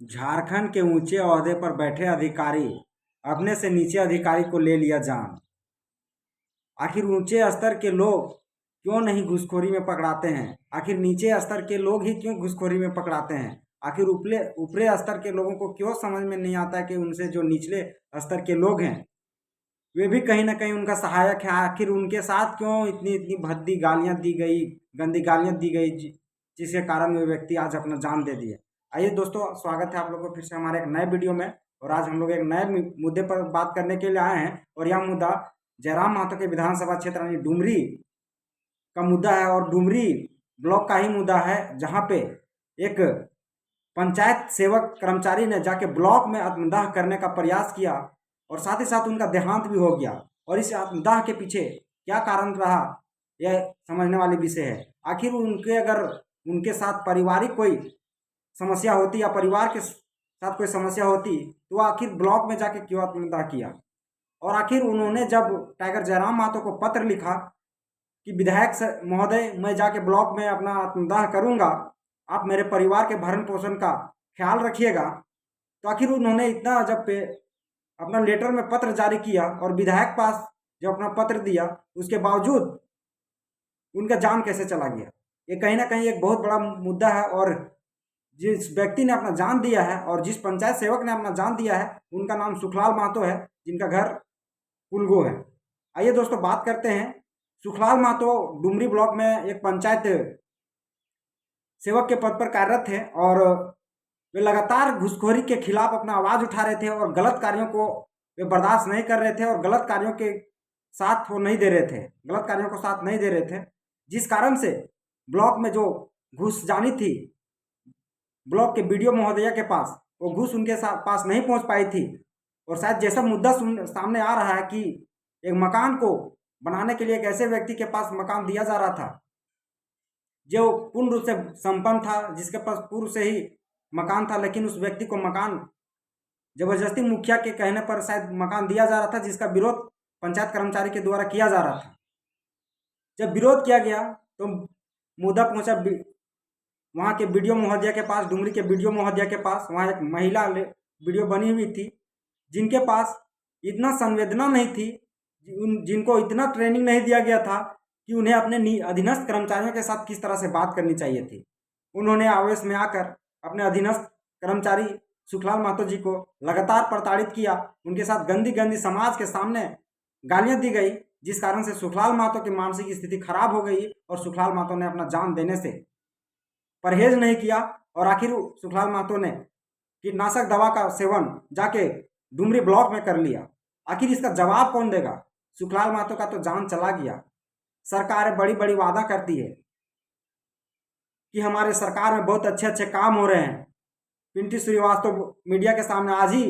झारखंड के ऊंचे ओहदे पर बैठे अधिकारी अपने से नीचे अधिकारी को ले लिया जान। आखिर ऊंचे स्तर के लोग क्यों नहीं घूसखोरी में पकड़ाते हैं? आखिर नीचे स्तर के लोग ही क्यों घूसखोरी में पकड़ाते हैं? आखिर ऊपरे ऊपरे स्तर के लोगों को क्यों समझ में नहीं आता है कि उनसे जो निचले स्तर के लोग हैं वे भी कहीं ना कहीं उनका सहायक है? आखिर उनके साथ क्यों इतनी इतनी भद्दी गालियां दी गई, गंदी गालियां दी गई, जिसके कारण वे व्यक्ति आज अपना जान दे दिए। आइए दोस्तों, स्वागत है आप लोगों को फिर से हमारे एक नए वीडियो में। और आज हम लोग एक नए मुद्दे पर बात करने के लिए आए हैं और यह मुद्दा जयराम महतो के विधानसभा क्षेत्र यानी डुमरी का मुद्दा है। और डुमरी ब्लॉक का ही मुद्दा है, जहां पे एक पंचायत सेवक कर्मचारी ने जाके ब्लॉक में आत्मदाह करने का प्रयास किया और साथ ही साथ उनका देहांत भी हो गया। और इस आत्मदाह के पीछे क्या कारण रहा, यह समझने वाली विषय है। आखिर अगर उनके साथ पारिवारिक कोई समस्या होती या परिवार के साथ कोई समस्या होती तो आखिर ब्लॉक में जाके क्यों आत्मदाह किया? और आखिर उन्होंने जब टाइगर जयराम महतो को पत्र लिखा कि विधायक महोदय, मैं जाके ब्लॉक में अपना आत्मदाह करूंगा, आप मेरे परिवार के भरण पोषण का ख्याल रखिएगा, तो आखिर उन्होंने इतना जब अपना लेटर में पत्र जारी किया और विधायक पास जब अपना पत्र दिया, उसके बावजूद उनका जान कैसे चला गया? ये कहीं ना कहीं एक बहुत बड़ा मुद्दा है। और जिस व्यक्ति ने अपना जान दिया है और जिस पंचायत सेवक ने अपना जान दिया है, उनका नाम सुखलाल महतो है, जिनका घर कुलगो है। आइए दोस्तों, बात करते हैं। सुखलाल महतो डुमरी ब्लॉक में एक पंचायत सेवक के पद पर कार्यरत थे और वे लगातार घूसखोरी के खिलाफ अपना आवाज उठा रहे थे और गलत कार्यों को वे बर्दाश्त नहीं कर रहे थे और गलत कार्यों के साथ वो नहीं दे रहे थे, गलत कार्यों को साथ नहीं दे रहे थे, जिस कारण से ब्लॉक में जो घूस जानी थी ब्लॉक के बीडीओ महोदया के पास, वो घूस उनके पास नहीं पहुंच पाई थी। और शायद जैसा मुद्दा सामने आ रहा है कि एक मकान को बनाने के लिए एक ऐसे व्यक्ति के पास मकान दिया जा रहा था जो पूर्ण रूप से संपन्न था, जिसके पास पूर्व से ही मकान था, लेकिन उस व्यक्ति को मकान जबरदस्ती मुखिया के कहने पर शायद मकान दिया जा रहा था, जिसका विरोध पंचायत कर्मचारी के द्वारा किया जा रहा था। जब विरोध किया गया तो मुद्दा पहुंचा वहाँ के बीडीओ महोदया के पास, डुमरी के बीडीओ महोदया के पास। वहाँ एक महिला वीडियो बनी हुई थी जिनके पास इतना संवेदना नहीं थी, जिनको इतना ट्रेनिंग नहीं दिया गया था कि उन्हें अपने अधीनस्थ कर्मचारियों के साथ किस तरह से बात करनी चाहिए थी। उन्होंने आवेश में आकर अपने अधीनस्थ कर्मचारी सुखलाल महतो जी को लगातार प्रताड़ित किया, उनके साथ गंदी गंदी समाज के सामने गालियां दी गई, जिस कारण से सुखलाल महतो की मानसिक स्थिति खराब हो गई और सुखलाल महतो ने अपना जान देने से परहेज नहीं किया। और आखिर सुखलाल महतो ने कीटनाशक दवा का सेवन जाके डुमरी ब्लॉक में कर लिया। आखिर इसका जवाब कौन देगा? सुखलाल महतो का तो जान चला गया। सरकारें बड़ी बड़ी वादा करती है कि हमारे सरकार में बहुत अच्छे अच्छे काम हो रहे हैं। पिंटू श्रीवास्तव मीडिया के सामने आज ही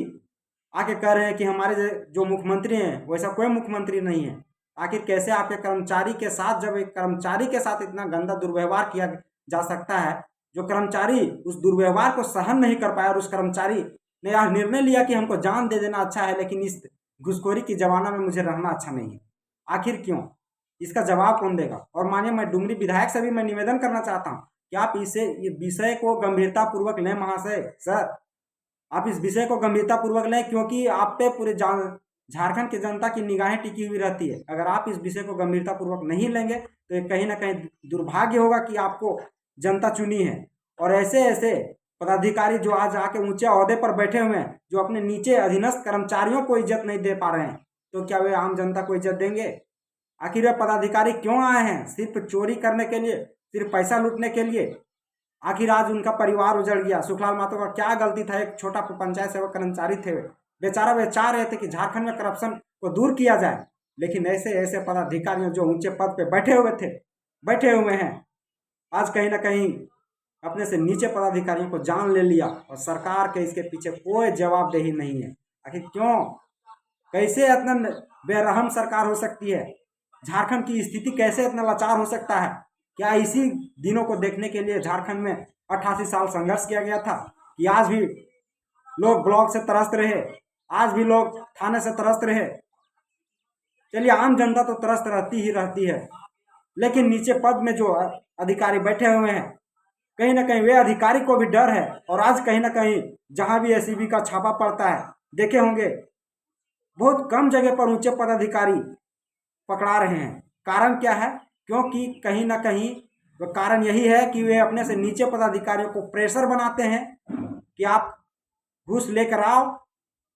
आके कह रहे हैं कि हमारे जो मुख्यमंत्री हैं वैसा कोई मुख्यमंत्री नहीं है। आखिर कैसे आपके कर्मचारी के साथ, जब एक कर्मचारी के साथ इतना गंदा दुर्व्यवहार किया जा सकता है, जो कर्मचारी उस दुर्व्यवहार को सहन नहीं कर पाया और उस कर्मचारी ने यह निर्णय लिया कि हमको जान दे देना अच्छा है, लेकिन इस घुसखोरी की जमाना में मुझे रहना अच्छा नहीं है। आखिर क्यों? इसका जवाब कौन देगा? और मानिए, मैं डुमरी विधायक से भी मैं निवेदन करना चाहता हूँ कि आप ये विषय को गंभीरता पूर्वक लें। महाशय सर, आप इस विषय को गंभीरता पूर्वक लें, क्योंकि आप पे पूरे झारखंड की जनता की निगाहें टिकी हुई रहती है। अगर आप इस विषय को गंभीरता पूर्वक नहीं लेंगे तो ये कहीं ना कहीं दुर्भाग्य होगा कि आपको जनता चुनी है। और ऐसे ऐसे पदाधिकारी जो आज आके ऊंचे ओहदे पर बैठे हुए हैं, जो अपने नीचे अधीनस्थ कर्मचारियों को इज्जत नहीं दे पा रहे हैं, तो क्या वे आम जनता को इज्जत देंगे? आखिर वे पदाधिकारी क्यों आए हैं? सिर्फ चोरी करने के लिए, सिर्फ पैसा लूटने के लिए? आखिर आज उनका परिवार उजड़ गया। सुखलाल महतो का क्या गलती था? एक छोटा पंचायत सेवक कर्मचारी थे, बेचारा वे चाह रहे थे कि झारखंड में करप्शन को दूर किया जाए, लेकिन ऐसे ऐसे पदाधिकारी जो ऊंचे पद पे बैठे हुए हैं, आज कहीं ना कहीं अपने से नीचे पदाधिकारियों को जान ले लिया और सरकार के इसके पीछे कोई जवाबदेही नहीं है। आखिर क्यों? कैसे इतना बेरहम सरकार हो सकती है? झारखंड की स्थिति कैसे इतना लाचार हो सकता है? क्या इसी दिनों को देखने के लिए झारखंड में 88 साल संघर्ष किया गया था कि आज भी लोग ब्लॉक से त्रस्त रहे, आज भी लोग थाने से त्रस्त रहे? चलिए, आम जनता तो त्रस्त रहती ही रहती है, लेकिन नीचे पद में जो अधिकारी बैठे हुए हैं, कहीं ना कहीं वे अधिकारी को भी डर है। और आज कहीं ना कहीं जहां भी एसीबी का छापा पड़ता है, देखे होंगे बहुत कम जगह पर ऊंचे पदाधिकारी पकड़ा रहे हैं। कारण क्या है? क्योंकि कहीं ना कहीं कारण यही है कि वे अपने से नीचे पदाधिकारियों को प्रेशर बनाते हैं कि आप घूस लेकर आओ,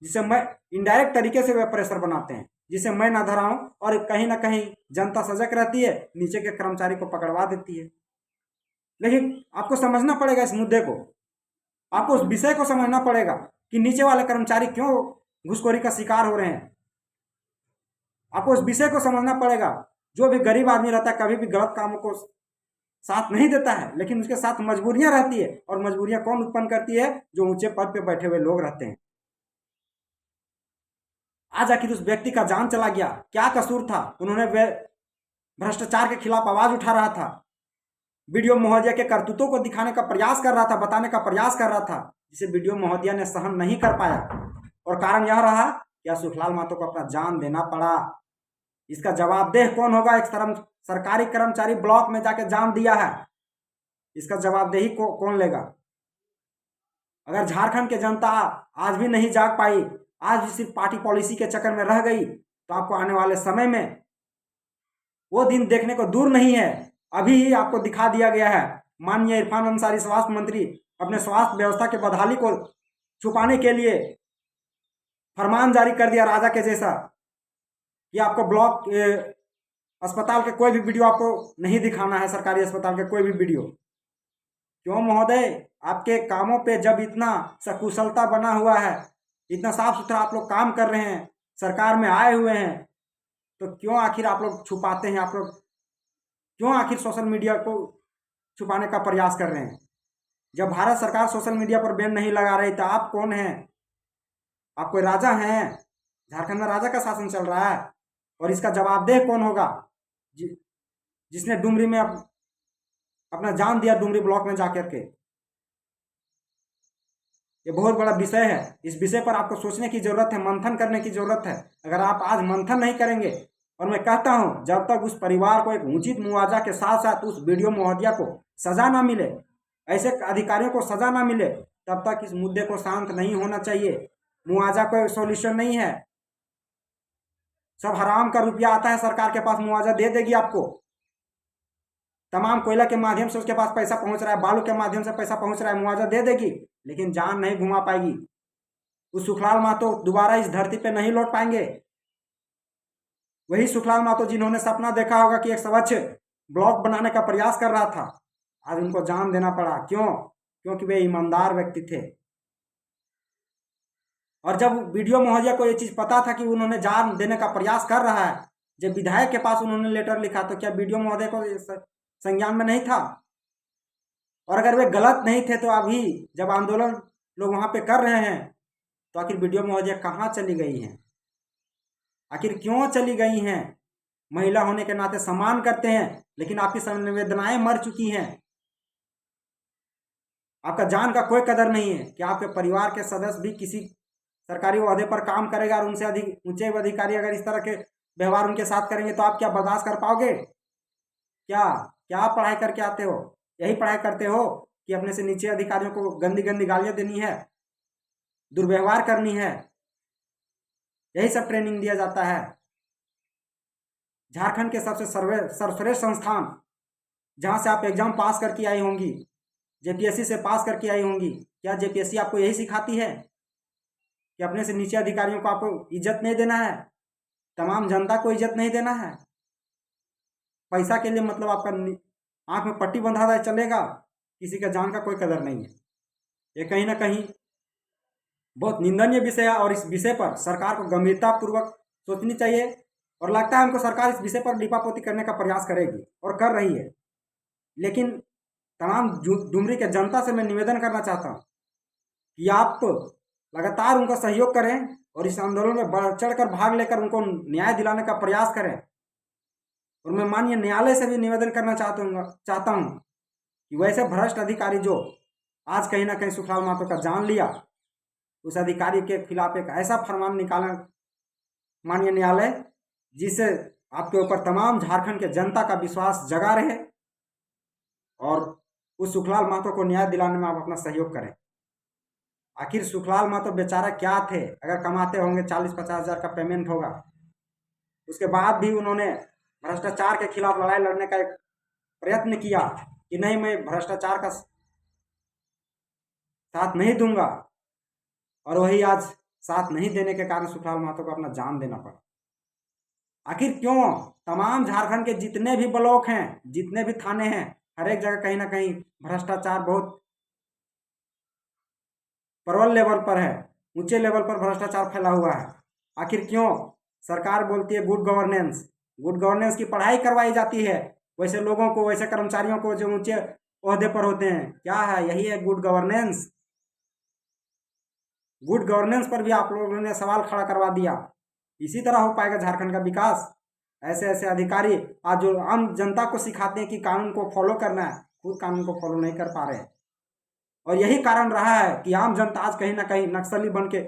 जिसे मैं इनडायरेक्ट तरीके से वे प्रेशर बनाते हैं जिसे मैं ना धराऊं, और कहीं ना कहीं जनता सजग रहती है, नीचे के कर्मचारी को पकड़वा देती है। लेकिन आपको समझना पड़ेगा इस मुद्दे को, आपको उस विषय को समझना पड़ेगा कि नीचे वाले कर्मचारी क्यों घूसखोरी का शिकार हो रहे हैं। आपको उस विषय को समझना पड़ेगा। जो भी गरीब आदमी रहता है कभी भी गलत कामों को साथ नहीं देता है, लेकिन उसके साथ मजबूरियां रहती है। और मजबूरियां कौन उत्पन्न करती है? जो ऊंचे पद पे बैठे हुए लोग रहते हैं। आज आखिर उस व्यक्ति का जान चला गया, क्या कसूर था? उन्होंने भ्रष्टाचार के खिलाफ आवाज उठा रहा था, बीडीओ महोदया के करतूतों को दिखाने का प्रयास कर रहा था, बताने का प्रयास कर रहा था, जिसे बीडीओ महोदया ने सहन नहीं कर पाया। और कारण यह रहा कि सुखलाल महतो को अपना जान देना पड़ा। इसका जवाबदेह कौन होगा? एक सरकारी कर्मचारी ब्लॉक में जाके जान दिया है, इसका जवाबदेही कौन लेगा? अगर झारखंड की जनता आज भी नहीं जाग पाई, आज भी सिर्फ पार्टी पॉलिसी के चक्कर में रह गई, तो आपको आने वाले समय में वो दिन देखने को दूर नहीं है। अभी ही आपको दिखा दिया गया है। माननीय इरफान अंसारी स्वास्थ्य मंत्री अपने स्वास्थ्य व्यवस्था के बदहाली को छुपाने के लिए फरमान जारी कर दिया राजा के जैसा कि आपको ब्लॉक अस्पताल के कोई भी वीडियो आपको नहीं दिखाना है, सरकारी अस्पताल के कोई भी वीडियो। क्यों महोदय? आपके कामों पे जब इतना सकुशलता बना हुआ है, इतना साफ सुथरा आप लोग काम कर रहे हैं, सरकार में आए हुए हैं, तो क्यों आखिर आप लोग छुपाते हैं? आप लोग क्यों आखिर सोशल मीडिया को छुपाने का प्रयास कर रहे हैं? जब भारत सरकार सोशल मीडिया पर बैन नहीं लगा रही तो आप कौन हैं? आप कोई राजा हैं? झारखंड में राजा का शासन चल रहा है। और इसका जवाबदेह कौन होगा? जिसने डुमरी में अपना जान दिया, डुमरी ब्लॉक में जाकर के। ये बहुत बड़ा विषय है। इस विषय पर आपको सोचने की जरूरत है, मंथन करने की जरूरत है। अगर आप आज मंथन नहीं करेंगे, और मैं कहता हूं जब तक उस परिवार को एक उचित मुआवजा के साथ साथ उस बीडीओ महोदया को सजा ना मिले, ऐसे अधिकारियों को सजा ना मिले, तब तक इस मुद्दे को शांत नहीं होना चाहिए। मुआवजा कोई सॉल्यूशन नहीं है। सब हराम का रुपया आता है सरकार के पास, मुआवजा दे देगी आपको। तमाम कोयला के माध्यम से उसके पास पैसा पहुंच रहा है, बालू के माध्यम से पैसा पहुंच रहा है, मुआवजा दे देगी, लेकिन जान नहीं घुमा पाएगी। उस सुखलाल महतो दोबारा इस धरती पे नहीं लौट पाएंगे। वही सुखलाल महतो जिन्होंने सपना देखा होगा कि एक स्वच्छ ब्लॉक बनाने का प्रयास कर रहा था, आज उनको जान देना पड़ा। क्यों? क्योंकि वे ईमानदार व्यक्ति थे। और जब बीडीओ महोदया को ये चीज पता था कि उन्होंने जान देने का प्रयास कर रहा है, जब विधायक के पास उन्होंने लेटर लिखा, तो क्या बीडीओ महोदय को संज्ञान में नहीं था? और अगर वे गलत नहीं थे तो अभी जब आंदोलन लोग वहां पे कर रहे हैं, तो आखिर बीडीओ महोदया कहाँ चली गई हैं? आखिर क्यों चली गई हैं? महिला होने के नाते सम्मान करते हैं, लेकिन आपकी संवेदनाएं मर चुकी हैं। आपका जान का कोई कदर नहीं है कि आपके परिवार के सदस्य भी किसी सरकारी ओहदे पर काम करेगा और उनसे अधिक ऊंचे अधिकारी अगर इस तरह के व्यवहार उनके साथ करेंगे, तो आप क्या बर्दाश्त कर पाओगे? क्या क्या पढ़ाई करके आते हो? यही पढ़ाई करते हो कि अपने से नीचे अधिकारियों को गंदी गंदी गालियां देनी है, दुर्व्यवहार करनी है? यही सब ट्रेनिंग दिया जाता है। झारखंड के सबसे सर्वश्रेष्ठ संस्थान जहां से आप एग्जाम पास करके आई होंगी, जेपीएससी से पास करके आई होंगी, क्या जेपीएससी आपको यही सिखाती है कि अपने से नीचे अधिकारियों को आपको इज्जत नहीं देना है, तमाम जनता को इज्जत नहीं देना है? पैसा के लिए मतलब आपका आंख में पट्टी बंधा है चलेगा, किसी का जान का कोई कदर नहीं है। ये कहीं ना कहीं बहुत निंदनीय विषय है और इस विषय पर सरकार को गंभीरतापूर्वक सोचनी चाहिए। और लगता है हमको सरकार इस विषय पर लिपापोती करने का प्रयास करेगी और कर रही है। लेकिन तमाम डुमरी के जनता से मैं निवेदन करना चाहता हूँ कि आप लगातार उनका सहयोग करें और इस आंदोलन में बढ़ चढ़कर भाग लेकर उनको न्याय दिलाने का प्रयास करें। और मैं माननीय न्यायालय से भी निवेदन करना चाहता हूँ कि वैसे भ्रष्ट अधिकारी जो आज कहीं ना कहीं सुखलाल महतो का जान लिया, उस अधिकारी के खिलाफ एक ऐसा फरमान निकाला माननीय न्यायालय जिससे आपके ऊपर तमाम झारखंड के जनता का विश्वास जगा रहे और उस सुखलाल महतो को न्याय दिलाने में आप अपना सहयोग करें। आखिर सुखलाल महतो बेचारा क्या थे, अगर कमाते होंगे 40-50 हज़ार का पेमेंट होगा, उसके बाद भी उन्होंने भ्रष्टाचार के खिलाफ लड़ाई लड़ने का एक प्रयत्न किया कि नहीं, मैं भ्रष्टाचार का साथ नहीं दूंगा, और वही आज साथ नहीं देने के कारण सुखलाल महतो को अपना जान देना पड़ा। आखिर क्यों तमाम झारखंड के जितने भी ब्लॉक हैं, जितने भी थाने हैं, हर एक जगह कहीं ना कहीं भ्रष्टाचार बहुत प्रबल लेवल पर है, ऊंचे लेवल पर भ्रष्टाचार फैला हुआ है। आखिर क्यों सरकार बोलती है गुड गवर्नेंस की पढ़ाई करवाई जाती है, वैसे लोगों को, वैसे कर्मचारियों को जो ऊंचे ओहदे पर होते हैं, क्या है, यही है गुड गवर्नेंस। गुड गवर्नेंस पर भी आप लोगों ने सवाल खड़ा करवा दिया। इसी तरह हो पाएगा झारखंड का विकास? ऐसे ऐसे अधिकारी आज जो आम जनता को सिखाते हैं कि कानून को फॉलो करना है, खुद कानून को फॉलो नहीं कर पा रहे हैं। और यही कारण रहा है कि आम जनता आज कहीं ना कहीं नक्सली बन के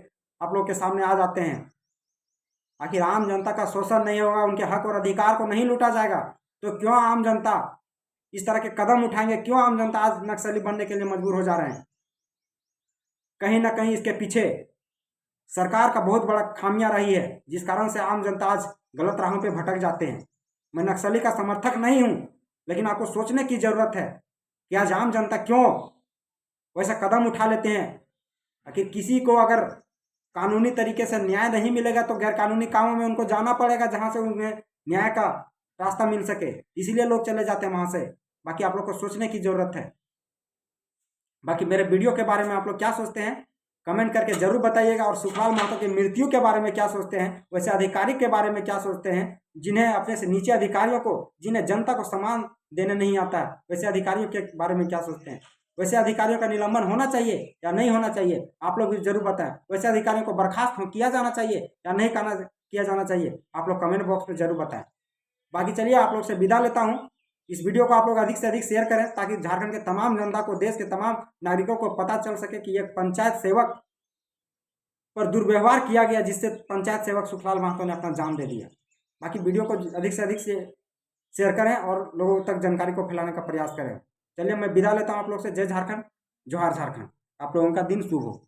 आप लोग के सामने आ जाते हैं। आखिर आम जनता का शोषण नहीं होगा, उनके हक और अधिकार को नहीं लूटा जाएगा, तो क्यों आम जनता इस तरह के कदम उठाएंगे? क्यों आम जनता आज नक्सली बनने के लिए मजबूर हो जा रहे हैं? कहीं ना कहीं इसके पीछे सरकार का बहुत बड़ा खामियां रही है, जिस कारण से आम जनता आज गलत राहों पे भटक जाते हैं। मैं नक्सली का समर्थक नहीं हूं, लेकिन आपको सोचने की जरूरत है कि आज आम जनता क्यों वैसा कदम उठा लेते हैं। आखिर किसी को अगर कानूनी तरीके से न्याय नहीं मिलेगा तो गैर कानूनी कामों में उनको जाना पड़ेगा, जहां से उन्हें न्याय का रास्ता मिल सके, इसीलिए लोग चले जाते हैं वहां से। बाकी आप लोग को सोचने की जरूरत है। बाकी मेरे वीडियो के बारे में आप लोग क्या सोचते हैं, कमेंट करके जरूर बताइएगा। और सुखलाल महतो की मृत्यु के बारे में क्या सोचते हैं, वैसे अधिकारी के बारे में क्या सोचते हैं, जिन्हें अपने से नीचे अधिकारियों को, जिन्हें जनता को सम्मान देने नहीं आता है, वैसे अधिकारियों के बारे में क्या सोचते हैं? वैसे अधिकारियों का निलंबन होना चाहिए या नहीं होना चाहिए, आप लोग भी जरूर बताएं। वैसे अधिकारियों को बर्खास्त किया जाना चाहिए या नहीं किया जाना चाहिए, आप लोग कमेंट बॉक्स में जरूर बताएं। बाकी चलिए आप लोग से विदा लेता हूँ। इस वीडियो को आप लोग अधिक से अधिक शेयर करें, ताकि झारखंड के तमाम जनता को, देश के तमाम नागरिकों को पता चल सके कि एक पंचायत सेवक पर दुर्व्यवहार किया गया, जिससे पंचायत सेवक सुखलाल महतो ने अपना जान दे दिया। बाकी वीडियो को अधिक से अधिक शेयर करें और लोगों तक जानकारी को फैलाने का प्रयास करें। चलिए मैं विदा लेता हूँ आप लोग से। जय झारखंड, जोहार झारखंड। आप लोगों का दिन शुभ हो।